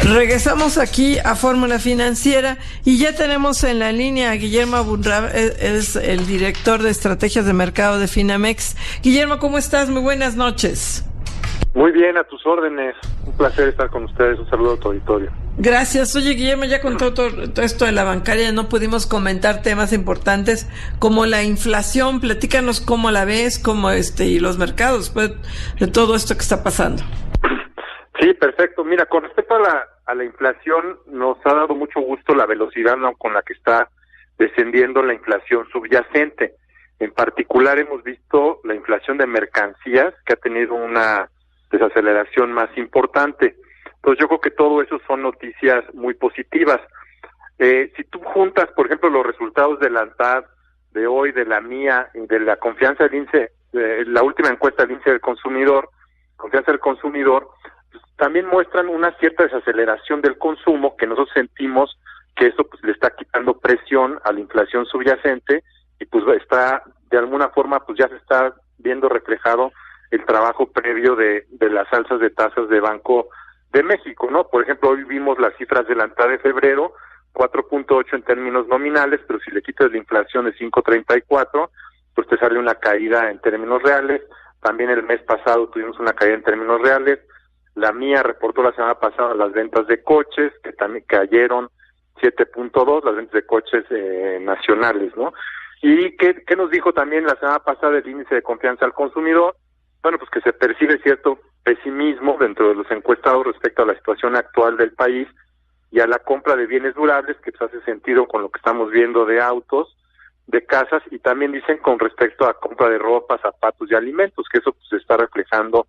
Regresamos aquí a Fórmula Financiera y ya tenemos en la línea a Guillermo Abunrad, es el director de estrategias de mercado de Finamex. Guillermo, ¿cómo estás? Muy buenas noches. Muy bien, a tus órdenes. Un placer estar con ustedes. Un saludo a tu auditorio. Gracias. Oye, Guillermo, ya con todo esto de la bancaria no pudimos comentar temas importantes como la inflación. Platícanos cómo la ves, y los mercados, pues, de todo esto que está pasando. Sí, perfecto. Mira, con respecto a la inflación, nos ha dado mucho gusto la velocidad con la que está descendiendo la inflación subyacente. En particular, hemos visto la inflación de mercancías, que ha tenido una desaceleración más importante. Entonces, yo creo que todo eso son noticias muy positivas. Si tú juntas, por ejemplo, los resultados de la ANTAD de hoy, de la mía y de la confianza del índice, la última encuesta del índice del consumidor, confianza del consumidor, pues, también muestran una cierta desaceleración del consumo, que nosotros sentimos que eso pues le está quitando presión a la inflación subyacente y pues está, de alguna forma, pues ya se está viendo reflejado el trabajo previo de las alzas de tasas de Banco de México, ¿no? Por ejemplo, hoy vimos las cifras de la ANTAD de febrero, 4.8 en términos nominales, pero si le quitas la inflación de 5.34, pues te sale una caída en términos reales. También el mes pasado tuvimos una caída en términos reales. La mía reportó la semana pasada las ventas de coches, que también cayeron 7.2, las ventas de coches nacionales, ¿no? ¿Y qué nos dijo también la semana pasada el índice de confianza al consumidor? Bueno, pues que se percibe cierto pesimismo dentro de los encuestados respecto a la situación actual del país y a la compra de bienes durables, que pues hace sentido con lo que estamos viendo de autos, de casas, y también dicen con respecto a compra de ropa, zapatos y alimentos, que eso pues se está reflejando,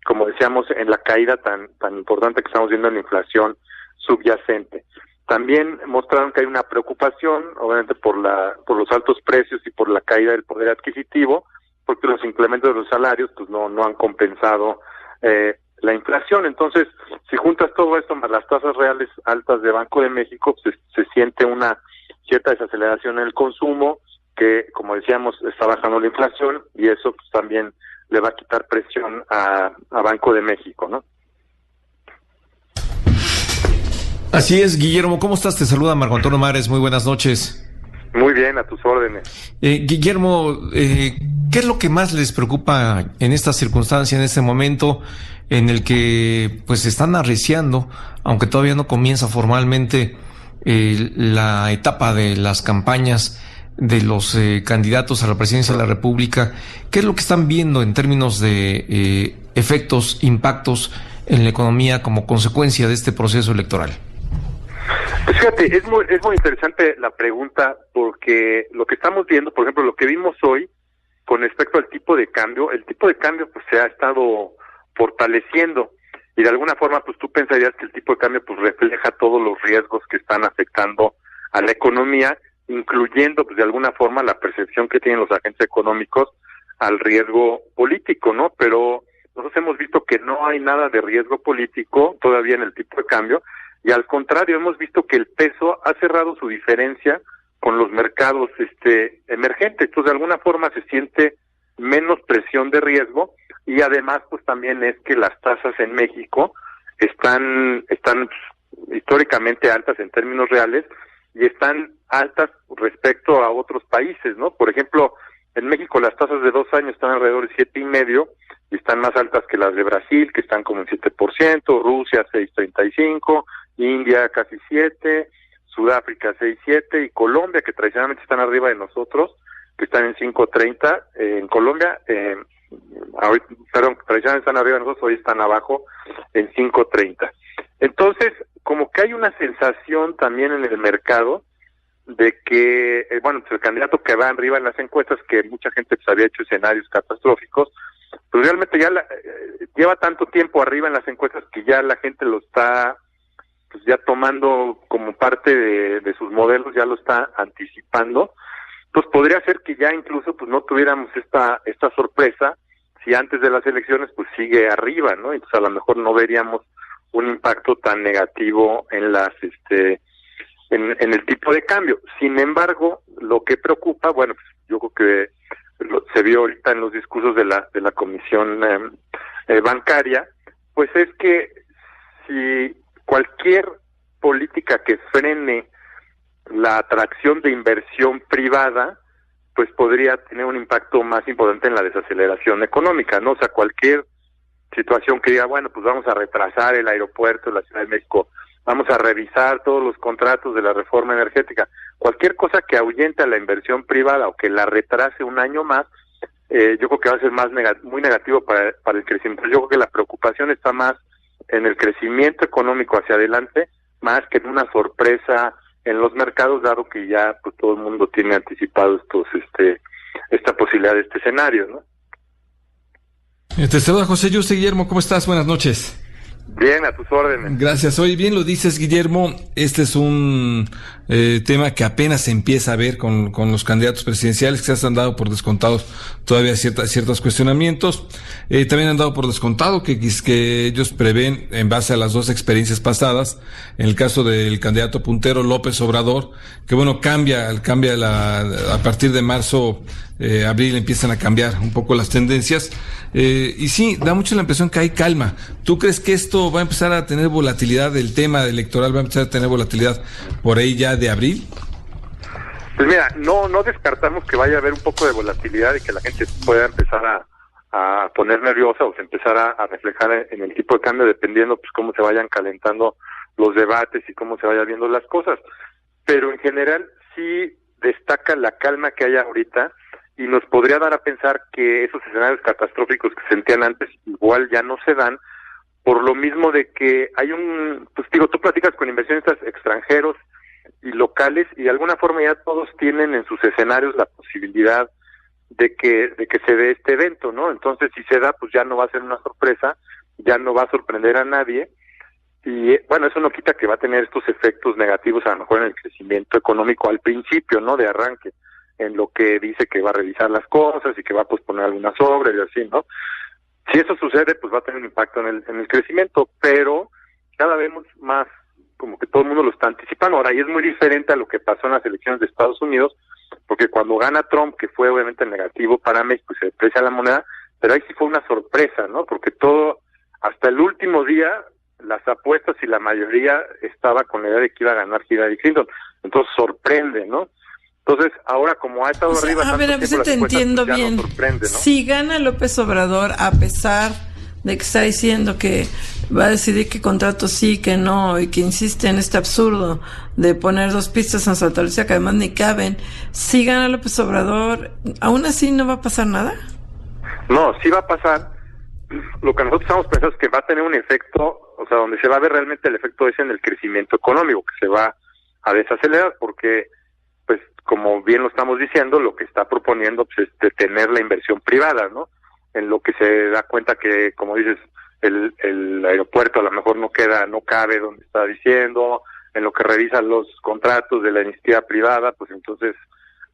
como decíamos, en la caída tan importante que estamos viendo en la inflación subyacente. También mostraron que hay una preocupación, obviamente por los altos precios y por la caída del poder adquisitivo, porque los incrementos de los salarios pues no han compensado la inflación. Entonces, si juntas todo esto más las tasas reales altas de Banco de México, pues se siente una cierta desaceleración en el consumo, que, como decíamos, está bajando la inflación, y eso pues también le va a quitar presión a Banco de México, ¿no? Así es, Guillermo. ¿Cómo estás? Te saluda Marco Antonio Mares. Muy buenas noches. Muy bien, a tus órdenes. Guillermo, ¿qué es lo que más les preocupa en esta circunstancia, en este momento en el que pues están arreciando, aunque todavía no comienza formalmente la etapa de las campañas de los candidatos a la presidencia de la República? ¿Qué es lo que están viendo en términos de efectos, impactos en la economía como consecuencia de este proceso electoral? Pues fíjate, es muy interesante la pregunta, porque lo que estamos viendo, por ejemplo, lo que vimos hoy con respecto al tipo de cambio, el tipo de cambio pues se ha estado fortaleciendo, y de alguna forma pues tú pensarías que el tipo de cambio pues refleja todos los riesgos que están afectando a la economía, incluyendo pues de alguna forma la percepción que tienen los agentes económicos al riesgo político, ¿no? Pero nosotros hemos visto que no hay nada de riesgo político todavía en el tipo de cambio, y al contrario, hemos visto que el peso ha cerrado su diferencia con los mercados emergentes. Entonces, de alguna forma se siente menos presión de riesgo, y además pues también es que las tasas en México están históricamente altas en términos reales, y están altas respecto a otros países, ¿no? Por ejemplo, en México las tasas de 2 años están alrededor de 7.5%, y están más altas que las de Brasil, que están como en 7%, Rusia 6.35%, India casi 7%, Sudáfrica 6.7%, y Colombia, que tradicionalmente están arriba de nosotros, que están en 5.30%. En Colombia, tradicionalmente están arriba de nosotros, hoy están abajo en 5.30%. Entonces, como que hay una sensación también en el mercado de que, pues el candidato que va arriba en las encuestas, que mucha gente pues había hecho escenarios catastróficos, pues realmente ya lleva tanto tiempo arriba en las encuestas que ya la gente lo está pues ya tomando como parte de sus modelos, ya lo está anticipando. Pues podría ser que ya incluso pues no tuviéramos esta sorpresa si antes de las elecciones pues sigue arriba, ¿no? Entonces a lo mejor no veríamos un impacto tan negativo en las en el tipo de cambio. Sin embargo, lo que preocupa, bueno, pues yo creo que se vio ahorita en los discursos de la Comisión Bancaria, pues es que si cualquier política que frene la atracción de inversión privada, pues podría tener un impacto más importante en la desaceleración económica, ¿no? O sea, cualquier situación que diga, bueno, pues vamos a retrasar el aeropuerto de la Ciudad de México, vamos a revisar todos los contratos de la reforma energética, cualquier cosa que ahuyente a la inversión privada o que la retrase un año más, yo creo que va a ser muy negativo para el crecimiento. Yo creo que la preocupación está más en el crecimiento económico hacia adelante, más que en una sorpresa en los mercados, dado que ya pues todo el mundo tiene anticipado esta posibilidad de este escenario, ¿no? Te saluda José Yuste. Guillermo, ¿cómo estás? Buenas noches. Bien, a tus órdenes. Gracias. Hoy bien lo dices, Guillermo, este es un tema que apenas se empieza a ver con los candidatos presidenciales, que se han dado por descontados todavía ciertos cuestionamientos. También han dado por descontado que ellos prevén, en base a las dos experiencias pasadas, en el caso del candidato puntero López Obrador, que bueno, a partir de marzo, abril empiezan a cambiar un poco las tendencias, y sí, da mucho la impresión que hay calma. ¿Tú crees que esto va a empezar a tener volatilidad, el tema electoral va a empezar a tener volatilidad por ahí ya de abril? Pues mira, no descartamos que vaya a haber un poco de volatilidad y que la gente pueda empezar a poner nerviosa o se empezar a reflejar en el tipo de cambio, dependiendo pues cómo se vayan calentando los debates y cómo se vayan viendo las cosas. Pero en general sí destaca la calma que hay ahorita, y nos podría dar a pensar que esos escenarios catastróficos que se sentían antes igual ya no se dan, por lo mismo de que hay tú platicas con inversionistas extranjeros y locales, y de alguna forma ya todos tienen en sus escenarios la posibilidad de que se dé este evento, ¿no? Entonces, si se da, pues ya no va a ser una sorpresa, ya no va a sorprender a nadie, y bueno, eso no quita que va a tener estos efectos negativos a lo mejor en el crecimiento económico al principio, ¿no? De arranque, en lo que dice que va a revisar las cosas y que va a posponer algunas obras y así, ¿no? Si eso sucede, pues va a tener un impacto en el crecimiento, pero cada vez más como que todo el mundo lo está anticipando. Ahora, y es muy diferente a lo que pasó en las elecciones de Estados Unidos, porque cuando gana Trump, que fue obviamente negativo para México y se deprecia la moneda, pero ahí sí fue una sorpresa, ¿no? Porque hasta el último día, las apuestas y la mayoría estaba con la idea de que iba a ganar Hillary Clinton. Entonces sorprende, ¿no? Entonces, ahora como ha estado arriba... A ver, te entiendo pues bien. Sorprende, ¿no? Si gana López Obrador, a pesar de que está diciendo que va a decidir qué contratos sí, que no, y que insiste en este absurdo de poner 2 pistas en Santa Lucía que además ni caben, si gana López Obrador, ¿aún así no va a pasar nada? No, sí va a pasar. Lo que nosotros estamos pensando es que va a tener un efecto, o sea, donde se va a ver realmente el efecto ese en el crecimiento económico, que se va a desacelerar, porque pues como bien lo estamos diciendo, lo que está proponiendo pues, es detener la inversión privada, ¿no? En lo que se da cuenta que, como dices, el aeropuerto a lo mejor no cabe donde está diciendo, en lo que revisan los contratos de la iniciativa privada, pues entonces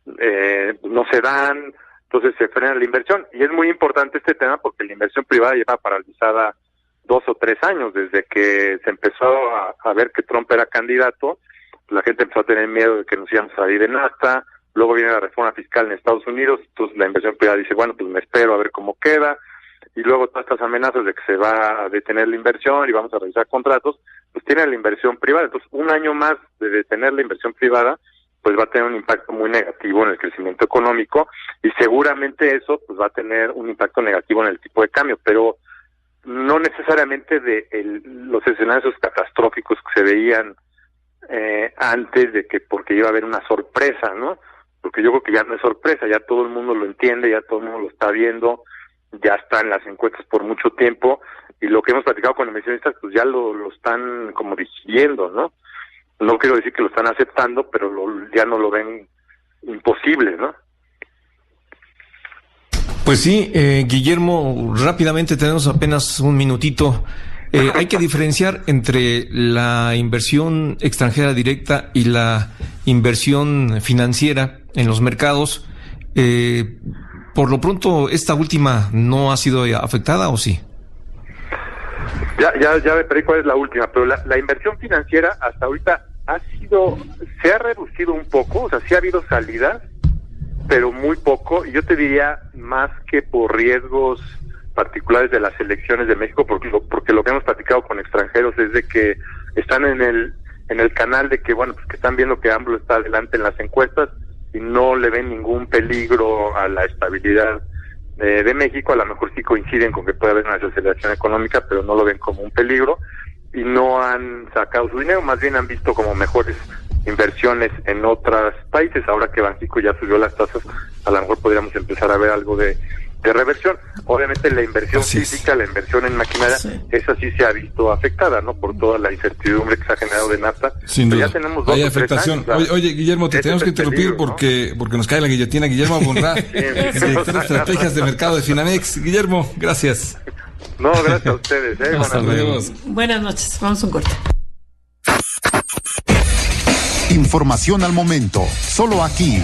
no se dan, entonces se frena la inversión. Y es muy importante este tema porque la inversión privada lleva paralizada 2 o 3 años, desde que se empezó a ver que Trump era candidato. La gente empezó a tener miedo de que nos íbamos a salir de NAFTA, luego viene la reforma fiscal en Estados Unidos, entonces la inversión privada dice, bueno, pues me espero a ver cómo queda, y luego todas estas amenazas de que se va a detener la inversión y vamos a revisar contratos, pues tiene la inversión privada. Entonces, un año más de detener la inversión privada, pues va a tener un impacto muy negativo en el crecimiento económico, y seguramente eso pues va a tener un impacto negativo en el tipo de cambio, pero no necesariamente los escenarios catastróficos que se veían antes de que, porque iba a haber una sorpresa, ¿no? Porque yo creo que ya no es sorpresa, ya todo el mundo lo entiende, ya todo el mundo lo está viendo, ya está en las encuestas por mucho tiempo, y lo que hemos platicado con inversionistas, pues ya lo están como digiriendo, ¿no? No quiero decir que lo están aceptando, pero ya no lo ven imposible, ¿no? Pues sí, Guillermo, rápidamente tenemos apenas un minutito. Hay que diferenciar entre la inversión extranjera directa y la inversión financiera en los mercados. Por lo pronto, ¿esta última no ha sido afectada o sí? Ya me perdí cuál es la última, pero la inversión financiera hasta ahorita se ha reducido un poco, o sea, sí ha habido salidas, pero muy poco, y yo te diría más que por riesgos particulares de las elecciones de México, porque lo que hemos platicado con extranjeros es de que están en el canal de que, bueno, pues que están viendo que AMLO está adelante en las encuestas y no le ven ningún peligro a la estabilidad de México. A lo mejor sí coinciden con que puede haber una desaceleración económica, pero no lo ven como un peligro y no han sacado su dinero, más bien han visto como mejores inversiones en otros países. Ahora que Banxico ya subió las tasas, a lo mejor podríamos empezar a ver algo de reversión. Obviamente la inversión física, la inversión en maquinaria, esa sí se ha visto afectada, ¿no? Por toda la incertidumbre que se ha generado de NAFTA. Sin duda. Ya tenemos 2 Hay o 3 afectación. años, Oye, Guillermo, te tenemos que interrumpir porque nos cae la guillotina. Guillermo Amunrá, director de estrategias de mercado de Finamex. Guillermo, gracias. No, gracias a ustedes. Hasta luego. Buenas noches. Vamos a un corte. Información al momento, solo aquí